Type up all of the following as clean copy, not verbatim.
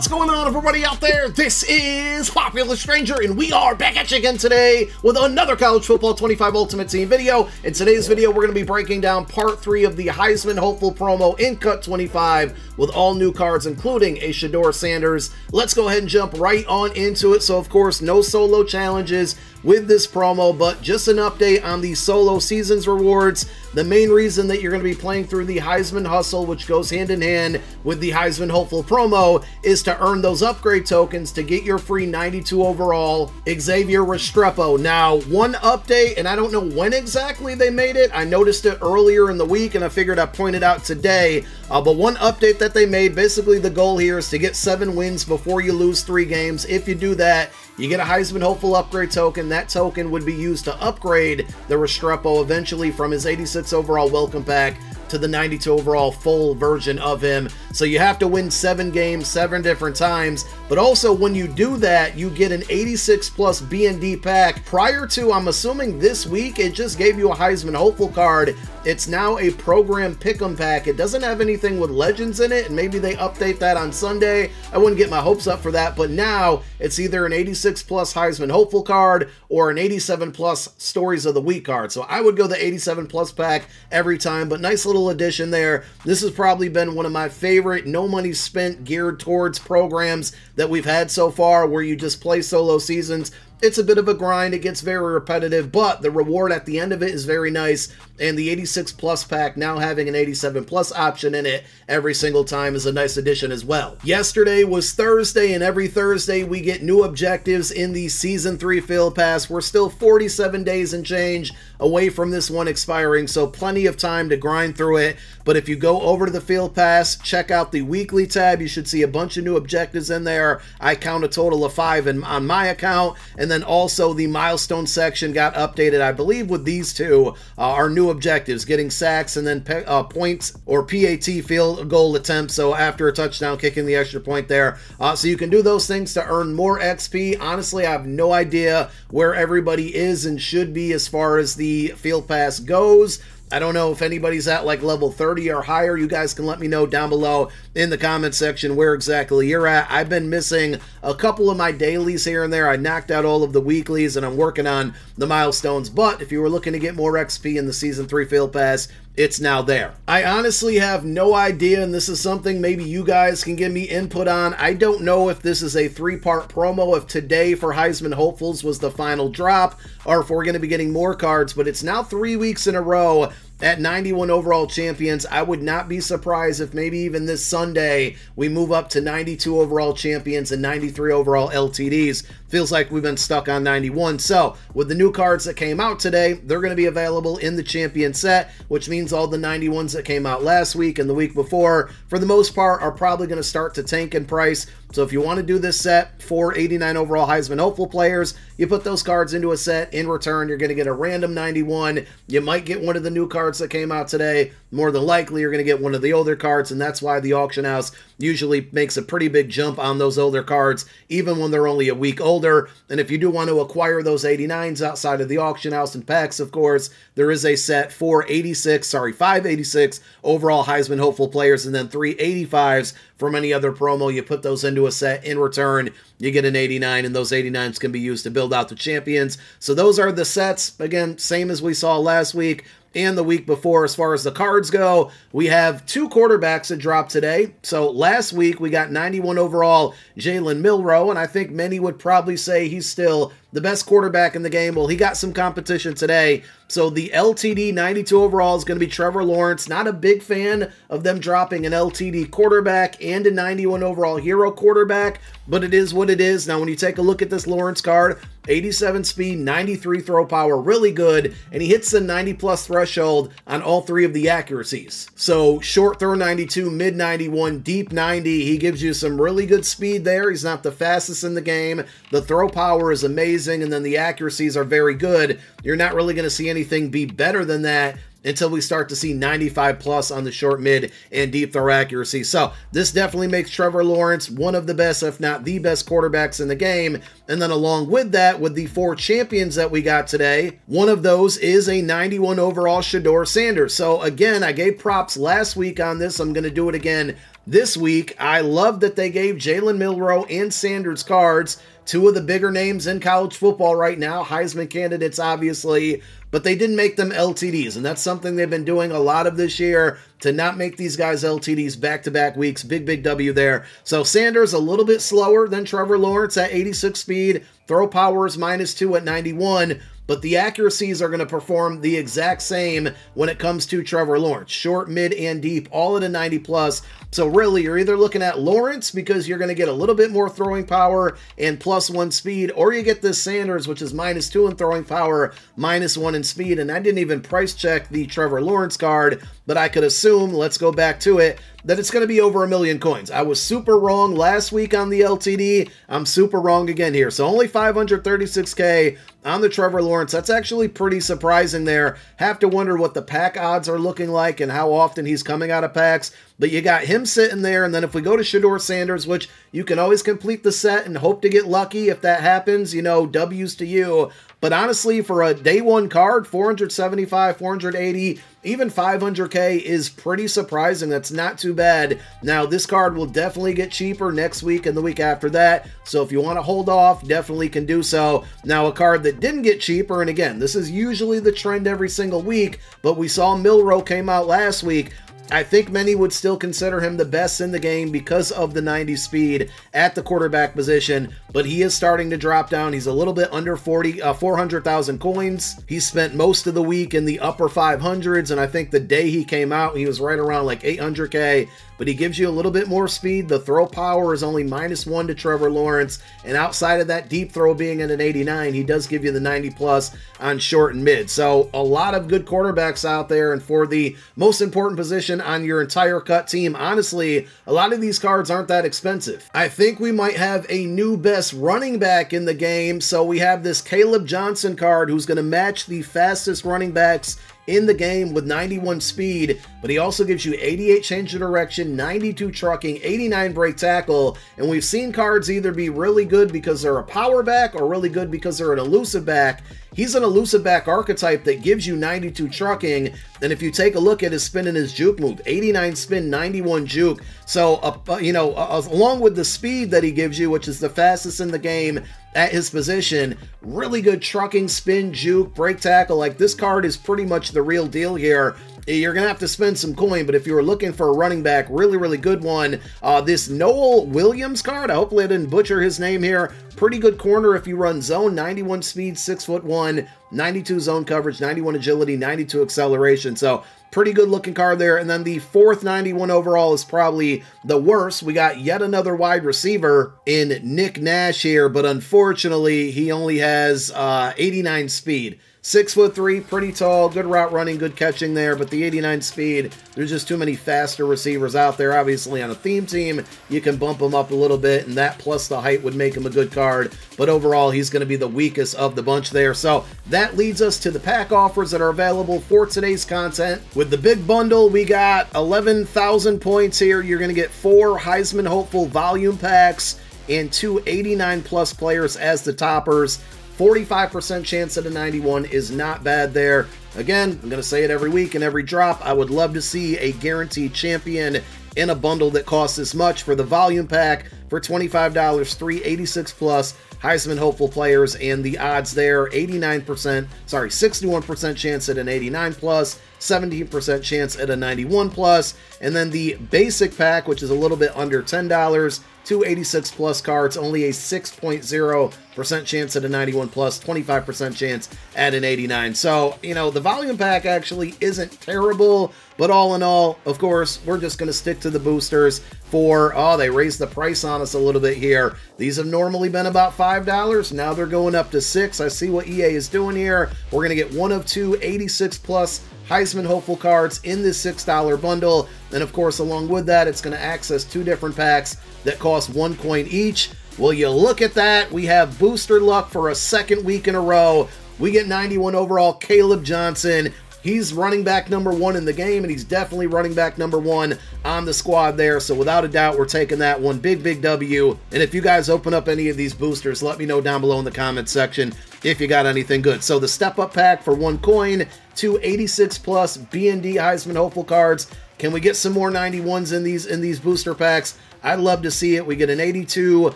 What's going on, everybody out there? This is Popular Stranger, and we are back at you again today with another College Football 25 Ultimate Team video. In today's video, we're going to be breaking down part 3 of the Heisman Hopeful promo in Cut 25 with all new cards, including a Shedeur Sanders. Let's go ahead and jump right on into it. So, of course, no solo challenges with this promo, but just an update on the solo seasons rewards. The main reason that you're going to be playing through the Heisman Hustle, which goes hand in hand with the Heisman Hopeful promo, is to earn those upgrade tokens to get your free 92 overall Xavier Restrepo. Now, one update, and I don't know when exactly they made it. I noticed it earlier in the week, and I figured I'd point it out today. But one update that they made, basically the goal here is to get 7 wins before you lose 3 games. If you do that, you get a Heisman Hopeful upgrade token. That token would be used to upgrade the Restrepo eventually from his 86 overall welcome pack to the 92 overall full version of him. So you have to win 7 games 7 different times, but also when you do that, you get an 86 plus B&D pack. Prior to, I'm assuming this week, it just gave you a Heisman Hopeful card. It's now a program pick'em pack. It doesn't have anything with legends in it, and maybe they update that on Sunday. I wouldn't get my hopes up for that, but now it's either an 86 plus Heisman Hopeful card or an 87 plus Stories of the Week card. So I would go the 87 plus pack every time, but nice little addition there. This has probably been one of my favorite no money spent geared towards programs that we've had so far, where you just play solo seasons. It's a bit of a grind, it gets very repetitive, but the reward at the end of it is very nice, and the 86 plus pack now having an 87 plus option in it every single time is a nice addition as well. Yesterday was Thursday, and every Thursday we get new objectives in the Season 3 Field Pass. We're still 47 days and change away from this one expiring, so plenty of time to grind through it. But if you go over to the Field Pass, check out the Weekly tab, you should see a bunch of new objectives in there. I count a total of 5 on my account, and then also the milestone section got updated, I believe, with these two are new objectives, getting sacks and then points or PAT, field goal attempts, so after a touchdown, kicking the extra point there. So you can do those things to earn more XP. Honestly, I have no idea where everybody is and should be as far as the Field Pass goes. I don't know if anybody's at like level 30 or higher. You guys can let me know down below in the comment section where exactly you're at. I've been missing a couple of my dailies here and there. I knocked out all of the weeklies and I'm working on the milestones. But if you were looking to get more XP in the Season 3 Field Pass, it's now there. I honestly have no idea, and this is something maybe you guys can give me input on. I don't know if this is a 3-part promo, if today for Heisman Hopefuls was the final drop, or if we're going to be getting more cards, but it's now 3 weeks in a row at 91 overall champions. I would not be surprised if maybe even this Sunday we move up to 92 overall champions and 93 overall LTDs. Feels like we've been stuck on 91. So with the new cards that came out today, they're going to be available in the champion set, which means all the 91s that came out last week and the week before, for the most part, are probably going to start to tank in price. So if you want to do this set for 89 overall Heisman Hopeful players, you put those cards into a set. In return, you're going to get a random 91. You might get one of the new cards that came out today. More than likely, you're going to get one of the older cards, and that's why the auction house usually makes a pretty big jump on those older cards, even when they're only a week older. And if you do want to acquire those 89s outside of the auction house and packs, of course, there is a set for 5 86 overall Heisman Hopeful players, and then 3 85s from any other promo. You put those into a set. In return, you get an 89, and those 89s can be used to build out the champions. So those are the sets. Again, same as we saw last week and the week before. As far as the cards go, we have 2 quarterbacks that dropped today. So last week we got 91 overall Jalen Milroe, and I think many would probably say he's still the best quarterback in the game. Well, he got some competition today. So the LTD 92 overall is going to be Trevor Lawrence. Not a big fan of them dropping an LTD quarterback and a 91 overall hero quarterback, but it is what it is. Now, when you take a look at this Lawrence card, 87 speed, 93 throw power, really good, and he hits the 90 plus threshold on all 3 of the accuracies. So short throw 92, mid 91, deep 90. He gives you some really good speed there. He's not the fastest in the game. The throw power is amazing, and then the accuracies are very good. You're not really going to see anything be better than that until we start to see 95 plus on the short, mid, and deep throw accuracy. So this definitely makes Trevor Lawrence one of the best, if not the best quarterbacks in the game. And then along with that, with the 4 champions that we got today, one of those is a 91 overall Shedeur Sanders. So again, I gave props last week on this. I'm going to do it again This week, I love that they gave Jalen Milroe and Sanders cards, two of the bigger names in college football right now, Heisman candidates obviously, but they didn't make them LTDs, and that's something they've been doing a lot of this year, to not make these guys LTDs back-to-back weeks. Big W there. So Sanders a little bit slower than Trevor Lawrence at 86 speed, throw power is -2 at 91, but the accuracies are going to perform the exact same when it comes to Trevor Lawrence. Short, mid, and deep, all at a 90+. So really, you're either looking at Lawrence because you're going to get a little bit more throwing power and +1 speed, or you get this Sanders, which is -2 in throwing power, -1 in speed. And I didn't even price check the Trevor Lawrence card, but I could assume, let's go back to it, that it's going to be over 1 million coins. I was super wrong last week on the LTD. I'm super wrong again here. So only 536K on the Trevor Lawrence. That's actually pretty surprising there. Have to wonder what the pack odds are looking like and how often he's coming out of packs. But you got him sitting there, and then if we go to Shedeur Sanders, which you can always complete the set and hope to get lucky if that happens, you know, W's to you. But honestly, for a day one card, 475, 480, even 500K is pretty surprising. That's not too bad. Now, this card will definitely get cheaper next week and the week after that. So if you want to hold off, definitely can do so. Now, a card that didn't get cheaper, and again, this is usually the trend every single week, but we saw Milroe came out last week. I think many would still consider him the best in the game because of the 90 speed at the quarterback position, but he is starting to drop down. He's a little bit under 400,000 coins. He spent most of the week in the upper 500s, and I think the day he came out, he was right around like 800K, but he gives you a little bit more speed. The throw power is only -1 to Trevor Lawrence, and outside of that deep throw being at an 89, he does give you the 90+ on short and mid. So a lot of good quarterbacks out there, and for the most important position on your entire cut team, honestly, a lot of these cards aren't that expensive. I think we might have a new best running back in the game. So we have this Caleb Johnson card who's going to match the fastest running backs in the game with 91 speed, but he also gives you 88 change of direction, 92 trucking, 89 break tackle, and we've seen cards either be really good because they're a power back or really good because they're an elusive back. He's an elusive back archetype that gives you 92 trucking, and if you take a look at his spin and his juke move, 89 spin, 91 juke. So, along with the speed that he gives you, which is the fastest in the game at his position, really good trucking, spin, juke, break tackle. Like, this card is pretty much the real deal here. You're going to have to spend some coin, but if you were looking for a running back, really good one. This Noel Williams card, hopefully I didn't butcher his name here. Pretty good corner if you run zone, 91 speed, 6'1", 92 zone coverage, 91 agility, 92 acceleration. So pretty good looking card there. And then the fourth 91 overall is probably the worst. We got yet another wide receiver in Nick Nash here, but unfortunately he only has 89 speed. 6'3", pretty tall, good route running, good catching there, but the 89 speed, there's just too many faster receivers out there. Obviously, on a theme team, you can bump him up a little bit, and that plus the height would make him a good card, but overall, he's going to be the weakest of the bunch there. So that leads us to the pack offers that are available for today's content. With the big bundle, we got 11,000 points here. You're going to get 4 Heisman hopeful volume packs and 2 89+ players as the toppers. 45% chance at a 91 is not bad there. Again, I'm going to say it every week and every drop. I would love to see a guaranteed champion in a bundle that costs this much. For the volume pack, for $25, 3 86+ Heisman hopeful players, and the odds there, 61% chance at an 89+, 17% chance at a 91+, and then the basic pack, which is a little bit under $10, 2 86+ cards, only a 6.0% chance at a 91+, 25% chance at an 89. So, you know, the volume pack actually isn't terrible, but all in all, of course, we're just going to stick to the boosters for, oh, they raised the price on us a little bit here. These have normally been about $5. Now they're going up to $6. I see what EA is doing here. We're going to get one of 2 86+ Heisman hopeful cards in this $6 bundle. And of course, along with that, it's going to access 2 different packs that cost 1 coin each. Will you look at that? We have booster luck for a second week in a row. We get 91 overall Caleb Johnson. He's running back number 1 in the game, and he's definitely running back number 1 on the squad there. So without a doubt, we're taking that one. Big W. And if you guys open up any of these boosters, let me know down below in the comments section if you got anything good. So the step up pack for 1 coin, 2 86+ B&D Heisman hopeful cards, Can we get some more 91s in these booster packs? I'd love to see it. We get an 82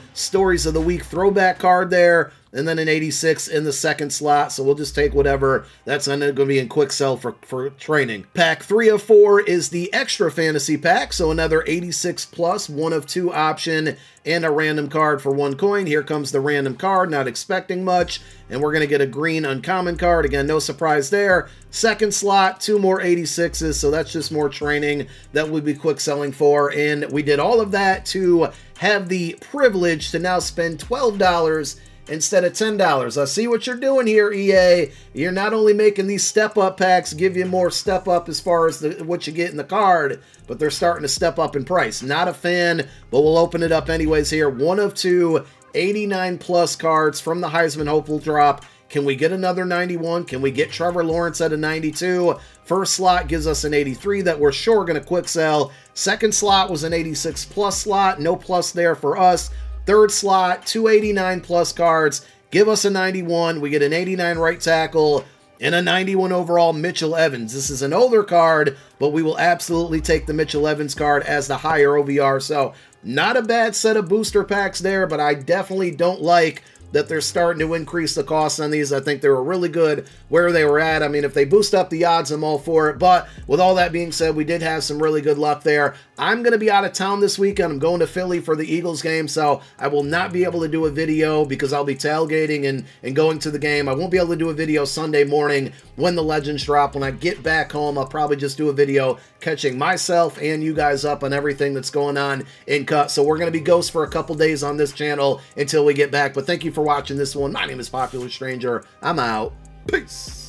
Stories of the Week throwback card there, and then an 86 in the second slot, so we'll just take whatever. That's going to be in quick sell for training. Pack 3 of 4 is the Extra Fantasy Pack, so another 86 plus, 1 of 2 option, and a random card for 1 coin. Here comes the random card, not expecting much, and we're going to get a green uncommon card. Again, no surprise there. Second slot, 2 more 86s, so that's just more training that we'll be quick selling for, and we did all of that to have the privilege to now spend $12 instead of $10. I see what you're doing here, EA. You're not only making these step-up packs give you more step-up as far as what you get in the card, but they're starting to step up in price. Not a fan, but we'll open it up anyways here. 1 of 2 89-plus cards from the Heisman Hopeful Drop. Can we get another 91? Can we get Trevor Lawrence at a 92? First slot gives us an 83 that we're sure going to quick sell. Second slot was an 86-plus slot. No plus there for us. Third slot, 289 plus cards. Give us a 91. We get an 89 right tackle and a 91 overall Mitchell Evans. This is an older card, but we will absolutely take the Mitchell Evans card as the higher OVR. So not a bad set of booster packs there, but I definitely don't like that they're starting to increase the cost on these. I think they were really good where they were at. I mean, if they boost up the odds, I'm all for it. But with all that being said, we did have some really good luck there. I'm going to be out of town this weekend. I'm going to Philly for the Eagles game, so I will not be able to do a video because I'll be tailgating and going to the game. I won't be able to do a video Sunday morning when the Legends drop. When I get back home, I'll probably just do a video catching myself and you guys up on everything that's going on in cut. So we're going to be ghost for a couple days on this channel until we get back. But thank you for watching this one. My name is Popular Stranger. I'm out. Peace.